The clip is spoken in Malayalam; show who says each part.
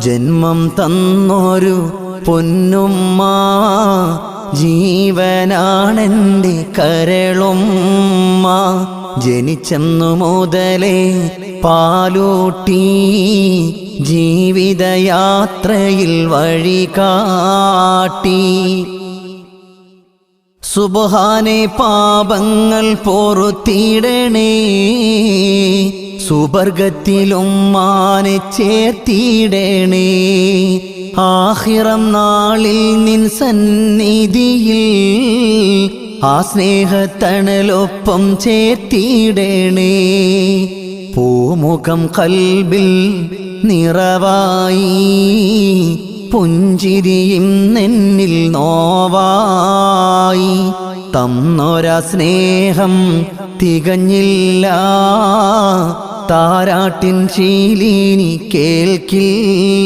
Speaker 1: ജന്മം തന്നൊരു പൊന്നുമ്മ, ജീവനാണെൻ്റെ കരളുമ്മ. ജനിച്ചെന്നു മുതലേ പാലൂട്ടി ജീവിതയാത്രയിൽ വഴി കാട്ടി. സുബ്ഹാനേ പാപങ്ങൾ പൊറുത്തിടണേ, സുബർഗത്തിലുമ്മാനെ ചേർത്തിടണേ. ആഖിറം നാളിൽ നിൻ സന്നിധിയിൽ ആ സ്നേഹത്തണലൊപ്പം ചേർത്തിടണേ. പൂമുഖം കൽബിൽ നിറവായി, പുഞ്ചിരിയും നെന്നിൽ നോവായി. തന്നൊര സ്നേഹം തികഞ്ഞില്ല, താരാട്ടിൻ ശീലിനി കേൾക്കില്ല.